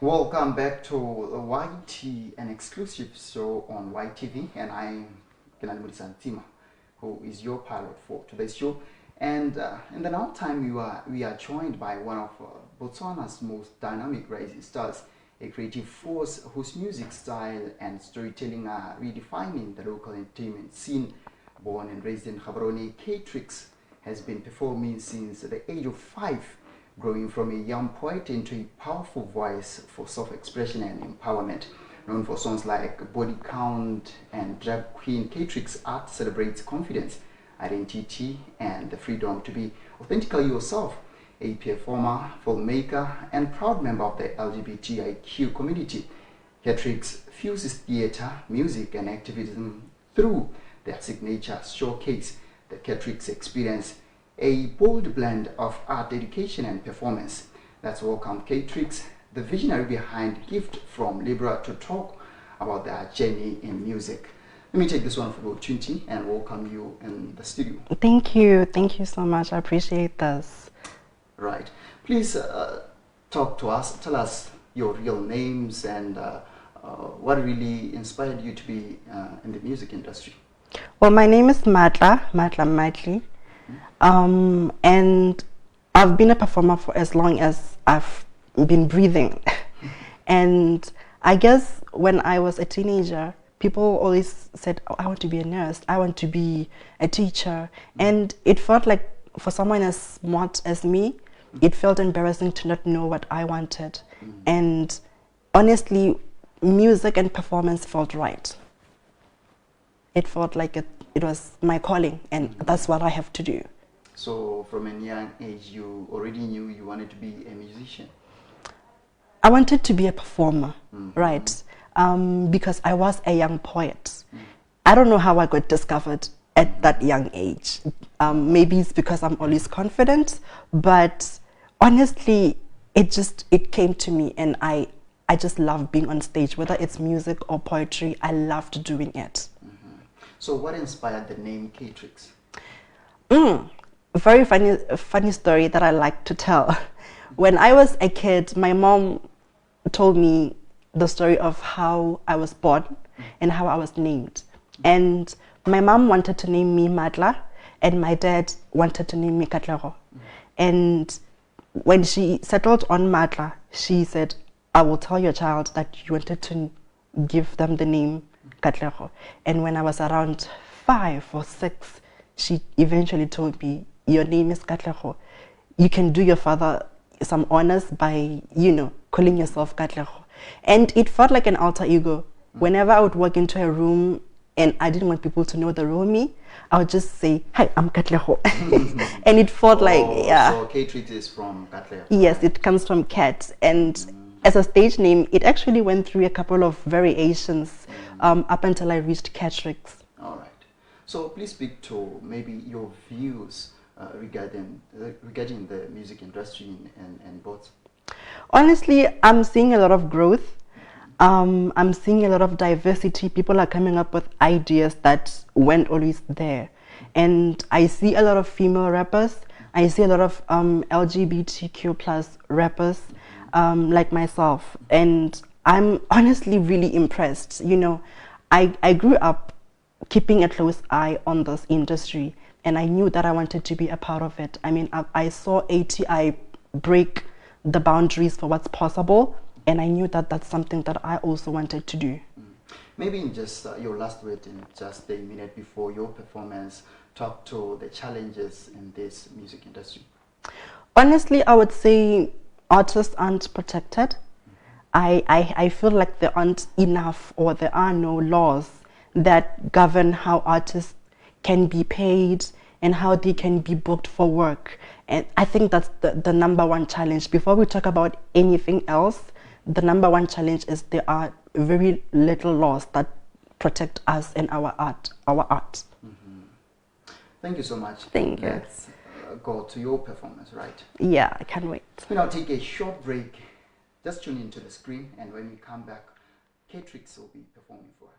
Welcome back to YT, an exclusive show on YTV, and I'm Kenalemodisa Ntsima, who is your pilot for today's show. And in the now time, we are joined by one of Botswana's most dynamic rising stars, a creative force whose music style and storytelling are redefining the local entertainment scene. Born and raised in Gaborone, Kattrixx has been performing since the age of 5, growing from a young poet into a powerful voice for self-expression and empowerment. Known for songs like Body Count and Drag Queen, Kattrixx art celebrates confidence, identity, and the freedom to be authentically yourself. A performer, filmmaker, and proud member of the LGBTIQ community, Kattrixx fuses theater, music, and activism through their signature showcase, the Kattrixx Experience, a bold blend of art, dedication, and performance. Let's welcome Kattrixx, the visionary behind Gift from Libra, to talk about their journey in music. Let me take this one for the opportunity and welcome you in the studio. Thank you so much. I appreciate this. Right. Please talk to us, tell us your real names and what really inspired you to be in the music industry. Well, my name is Matli. And I've been a performer for as long as I've been breathing. And I guess when I was a teenager, people always said, oh, I want to be a nurse, I want to be a teacher. And it felt like for someone as smart as me, it felt embarrassing to not know what I wanted. And honestly, music and performance felt right. It felt like it was my calling, and that's what I have to do. So from a young age, you already knew you wanted to be a musician? I wanted to be a performer, right? Because I was a young poet. I don't know how I got discovered at that young age. Maybe it's because I'm always confident, but honestly, it came to me, and I just love being on stage, whether it's music or poetry. I loved doing it. So what inspired the name Kattrixx? Very funny story that I like to tell. When I was a kid, my mom told me the story of how I was born and how I was named. And my mom wanted to name me Matla, and my dad wanted to name me Kattrixx. And when she settled on Matla, she said, I will tell your child that you wanted to give them the name Kattrixx. And when I was around 5 or 6, she eventually told me, your name is Kattrixx. You can do your father some honors by, calling yourself Kattrixx. And it felt like an alter ego. Whenever I would walk into a room and I didn't want people to know the real me, I would just say, hi, I'm Kattrixx. And it felt like, yeah. So Kattrixx is from Kattrixx? Yes, it comes from cat. And as a stage name, it actually went through a couple of variations up until I reached Kattrixx. All right. So please speak to maybe your views regarding the music industry in Botswana. Honestly, I'm seeing a lot of growth. I'm seeing a lot of diversity. People are coming up with ideas that weren't always there. And I see a lot of female rappers. I see a lot of LGBTQ plus rappers like myself. And I'm honestly really impressed. I grew up keeping a close eye on this industry, and I knew that I wanted to be a part of it. I mean, I saw ATI break the boundaries for what's possible, and I knew that that's something that I also wanted to do. Maybe in just your last word, in just a minute before your performance, talk to the challenges in this music industry. Honestly, I would say artists aren't protected. I feel like there aren't enough, or there are no laws that govern how artists can be paid and how they can be booked for work. And I think that's the number one challenge. Before we talk about anything else, the number one challenge is there are very little laws that protect us and our art. Thank you so much. Thank you. Let's go to your performance, right? Yeah, I can't wait. We'll now take a short break. Just tune into the screen, and when we come back, Kattrixx will be performing for us.